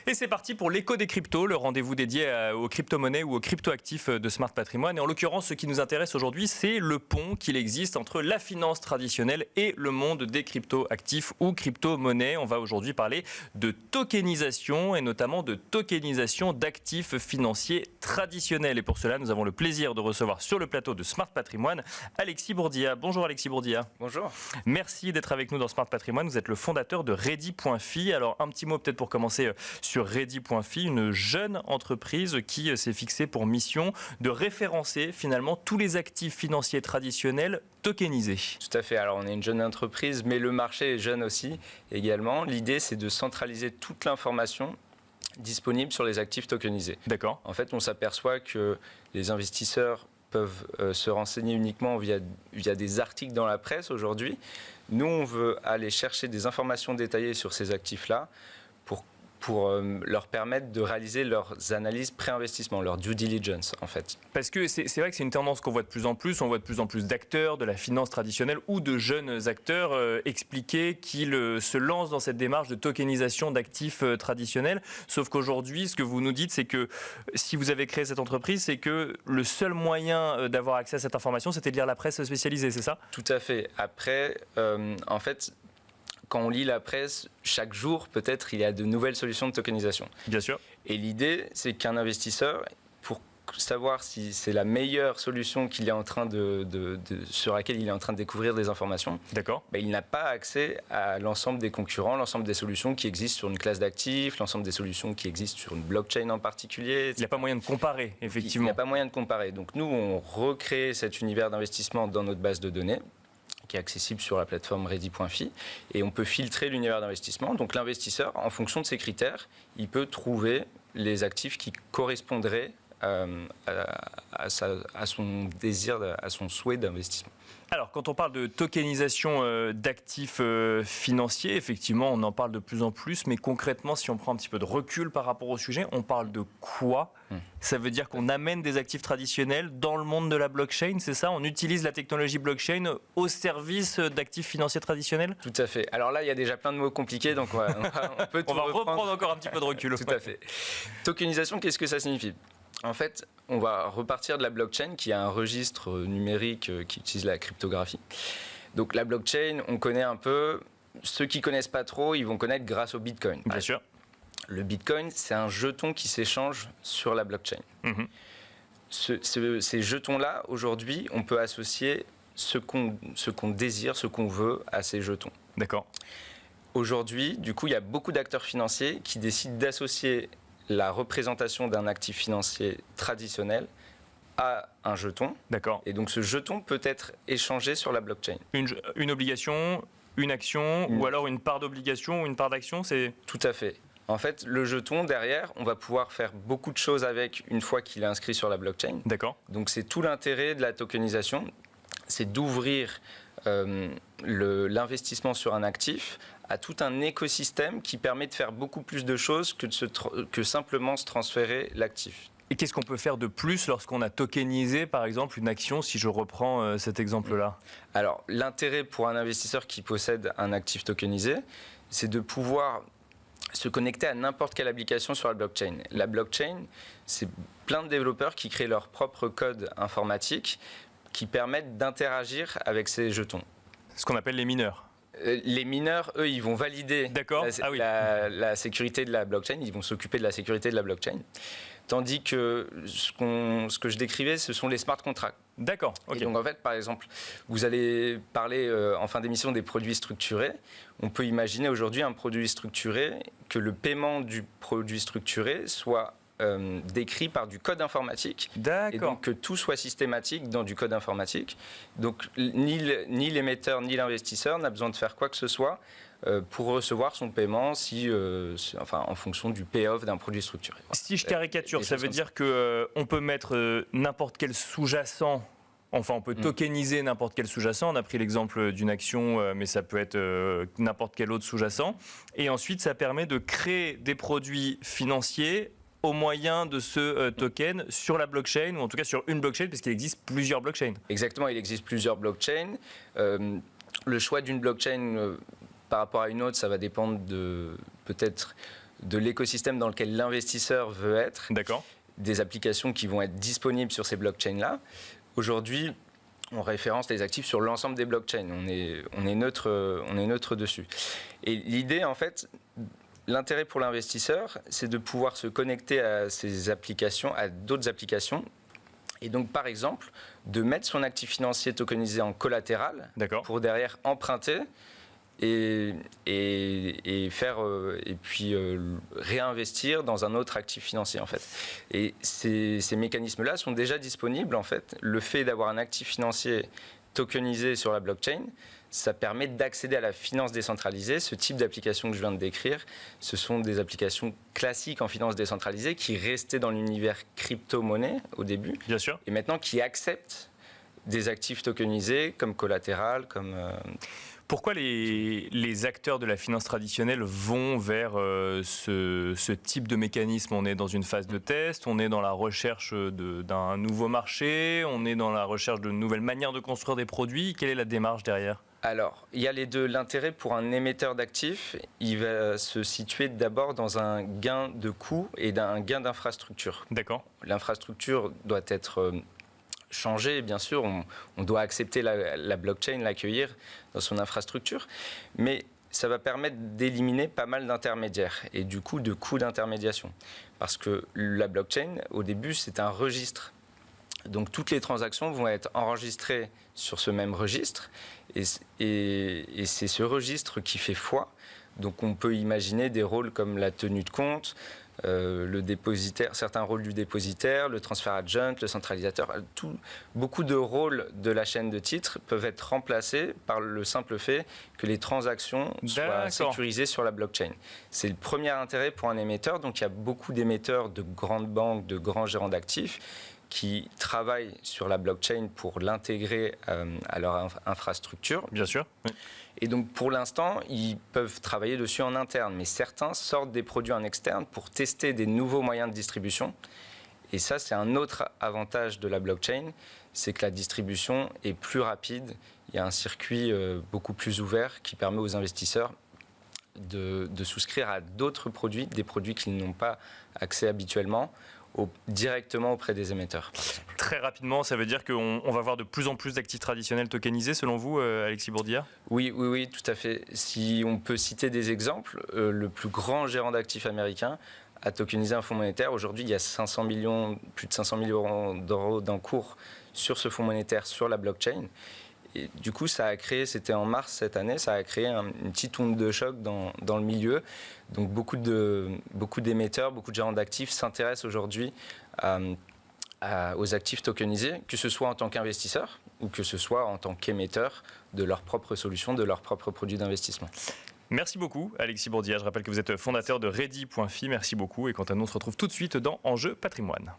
Et c'est parti pour l'écho des cryptos, le rendez-vous dédié aux crypto-monnaies ou aux crypto-actifs de Smart Patrimoine. Et en l'occurrence, ce qui nous intéresse aujourd'hui, c'est le pont qu'il existe entre la finance traditionnelle et le monde des crypto-actifs ou crypto-monnaies. On va aujourd'hui parler de tokenisation et notamment de tokenisation d'actifs financiers traditionnels. Et pour cela, nous avons le plaisir de recevoir sur le plateau de Smart Patrimoine Alexis Bourdia. Bonjour Alexis Bourdia. Bonjour. Merci d'être avec nous dans Smart Patrimoine. Vous êtes le fondateur de Ready.fi. Alors un petit mot peut-être pour commencer sur Ready.fi, une jeune entreprise qui s'est fixée pour mission de référencer finalement tous les actifs financiers traditionnels tokenisés. Tout à fait. Alors on est une jeune entreprise, mais le marché est jeune aussi également. L'idée, c'est de centraliser toute l'information disponible sur les actifs tokenisés. D'accord. En fait, on s'aperçoit que les investisseurs peuvent se renseigner uniquement via des articles dans la presse aujourd'hui. Nous, on veut aller chercher des informations détaillées sur ces actifs-là pour leur permettre de réaliser leurs analyses pré-investissement, leur due diligence en fait. Parce que c'est vrai que c'est une tendance qu'on voit de plus en plus. On voit de plus en plus d'acteurs de la finance traditionnelle ou de jeunes acteurs expliquer qu'ils se lancent dans cette démarche de tokenisation d'actifs traditionnels. Sauf qu'aujourd'hui, ce que vous nous dites, c'est que si vous avez créé cette entreprise, c'est que le seul moyen d'avoir accès à cette information, c'était de lire la presse spécialisée, c'est ça ? Tout à fait. Après, en fait, quand on lit la presse, chaque jour, peut-être, il y a de nouvelles solutions de tokenisation. Bien sûr. Et l'idée, c'est qu'un investisseur, pour savoir si c'est la meilleure solution qu'il est en train sur laquelle il est en train de découvrir des informations, d'accord. Il n'a pas accès à l'ensemble des concurrents, l'ensemble des solutions qui existent sur une classe d'actifs, l'ensemble des solutions qui existent sur une blockchain en particulier. Il n'y a pas moyen de comparer, effectivement. Il n'y a pas moyen de comparer. Donc nous, on recrée cet univers d'investissement dans notre base de données, qui est accessible sur la plateforme Ready.fi, et on peut filtrer l'univers d'investissement. Donc l'investisseur, en fonction de ses critères, il peut trouver les actifs qui correspondraient à son désir, à son souhait d'investissement. Alors, quand on parle de tokenisation d'actifs financiers, effectivement, on en parle de plus en plus, mais concrètement, si on prend un petit peu de recul par rapport au sujet, on parle de quoi ? Ça veut dire qu'on amène des actifs traditionnels dans le monde de la blockchain, c'est ça ? On utilise la technologie blockchain au service d'actifs financiers traditionnels ? Tout à fait. Alors là, il y a déjà plein de mots compliqués, donc on peut on va reprendre encore un petit peu de recul. Tout à fait. Tokenisation, qu'est-ce que ça signifie ? En fait, on va repartir de la blockchain, qui a un registre numérique qui utilise la cryptographie. Donc la blockchain, on connaît un peu. Ceux qui ne connaissent pas trop, ils vont connaître grâce au Bitcoin. Bien sûr. Le Bitcoin, c'est un jeton qui s'échange sur la blockchain. Ces jetons-là, aujourd'hui, on peut associer ce qu'on désire, ce qu'on veut à ces jetons. D'accord. Aujourd'hui, du coup, il y a beaucoup d'acteurs financiers qui décident d'associer la représentation d'un actif financier traditionnel à un jeton. D'accord. Et donc ce jeton peut être échangé sur la blockchain. Une obligation, une action, ou alors une part d'obligation ou une part d'action, c'est... Tout à fait. En fait, le jeton, derrière, on va pouvoir faire beaucoup de choses avec une fois qu'il est inscrit sur la blockchain. D'accord. Donc c'est tout l'intérêt de la tokenisation, c'est d'ouvrir l'investissement sur un actif à tout un écosystème qui permet de faire beaucoup plus de choses que simplement se transférer l'actif. Et qu'est-ce qu'on peut faire de plus lorsqu'on a tokenisé, par exemple, une action, si je reprends cet exemple-là ? Alors, l'intérêt pour un investisseur qui possède un actif tokenisé, c'est de pouvoir se connecter à n'importe quelle application sur la blockchain. La blockchain, c'est plein de développeurs qui créent leur propre code informatique qui permettent d'interagir avec ces jetons. Ce qu'on appelle les mineurs. Les mineurs, eux, ils vont valider la sécurité de la blockchain, ils vont s'occuper de la sécurité de la blockchain. Tandis que ce que je décrivais, ce sont les smart contracts. D'accord. Okay. Et donc en fait, par exemple, vous allez parler en fin d'émission des produits structurés. On peut imaginer aujourd'hui un produit structuré, que le paiement du produit structuré soit décrit par du code informatique. D'accord. Et donc que tout soit systématique dans du code informatique. Donc ni l'émetteur ni l'investisseur n'a besoin de faire quoi que ce soit pour recevoir son paiement en fonction du payoff d'un produit structuré. Si je caricature, ça veut dire qu'on peut mettre n'importe quel sous-jacent, enfin on peut tokeniser n'importe quel sous-jacent, on a pris l'exemple d'une action, mais ça peut être n'importe quel autre sous-jacent, et ensuite ça permet de créer des produits financiers au moyen de ce token sur la blockchain, ou en tout cas sur une blockchain, parce qu'il existe plusieurs blockchains. Exactement, il existe plusieurs blockchains. Le choix d'une blockchain par rapport à une autre, ça va dépendre peut-être de l'écosystème dans lequel l'investisseur veut être, D'accord. des applications qui vont être disponibles sur ces blockchains-là. Aujourd'hui, on référence les actifs sur l'ensemble des blockchains. On est neutre dessus. Et l'idée, en fait, l'intérêt pour l'investisseur, c'est de pouvoir se connecter à ces applications, à d'autres applications. Et donc, par exemple, de mettre son actif financier tokenisé en collatéral pour derrière emprunter et faire et puis réinvestir dans un autre actif financier en fait. Et ces mécanismes-là sont déjà disponibles en fait. Le fait d'avoir un actif financier tokenisé sur la blockchain, ça permet d'accéder à la finance décentralisée. Ce type d'application que je viens de décrire, ce sont des applications classiques en finance décentralisée qui restaient dans l'univers crypto-monnaie au début. Bien sûr. Et maintenant qui acceptent des actifs tokenisés comme collatéral, comme... Pourquoi les acteurs de la finance traditionnelle vont vers ce type de mécanisme? On est dans une phase de test, on est dans la recherche d'un nouveau marché, on est dans la recherche de nouvelles manières de construire des produits. Quelle est la démarche derrière? Alors, il y a les deux. L'intérêt pour un émetteur d'actifs, il va se situer d'abord dans un gain de coût et un gain d'infrastructure. D'accord. L'infrastructure doit être changer, bien sûr, on doit accepter la blockchain, l'accueillir dans son infrastructure, mais ça va permettre d'éliminer pas mal d'intermédiaires et du coup de coûts d'intermédiation. Parce que la blockchain, au début, c'est un registre. Donc toutes les transactions vont être enregistrées sur ce même registre et c'est ce registre qui fait foi. Donc on peut imaginer des rôles comme la tenue de compte, le dépositaire, certains rôles du dépositaire, le transfert adjoint, le centralisateur. Beaucoup de rôles de la chaîne de titres peuvent être remplacés par le simple fait que les transactions soient sécurisées sur la blockchain. C'est le premier intérêt pour un émetteur. Donc il y a beaucoup d'émetteurs de grandes banques, de grands gérants d'actifs qui travaillent sur la blockchain pour l'intégrer à leur infrastructure. Bien sûr. Oui. Et donc, pour l'instant, ils peuvent travailler dessus en interne, mais certains sortent des produits en externe pour tester des nouveaux moyens de distribution. Et ça, c'est un autre avantage de la blockchain, c'est que la distribution est plus rapide. Il y a un circuit beaucoup plus ouvert qui permet aux investisseurs de souscrire à d'autres produits, des produits qu'ils n'ont pas accès habituellement, directement auprès des émetteurs. Très rapidement, ça veut dire qu'on va voir de plus en plus d'actifs traditionnels tokenisés, selon vous, Alexis Bourdière? Oui, tout à fait. Si on peut citer des exemples, le plus grand gérant d'actifs américain a tokenisé un fonds monétaire. Aujourd'hui, il y a plus de 500 millions d'euros d'encours sur ce fonds monétaire sur la blockchain. Et du coup, ça a créé, c'était en mars cette année, ça a créé une petite onde de choc dans le milieu. Donc beaucoup d'émetteurs, beaucoup de gérants d'actifs s'intéressent aujourd'hui aux actifs tokenisés, que ce soit en tant qu'investisseur ou que ce soit en tant qu'émetteur de leurs propres solutions, de leurs propres produits d'investissement. Merci beaucoup, Alexis Bourdière. Je rappelle que vous êtes fondateur de Ready.fi. Merci beaucoup. Et quant à nous, on se retrouve tout de suite dans Enjeu Patrimoine.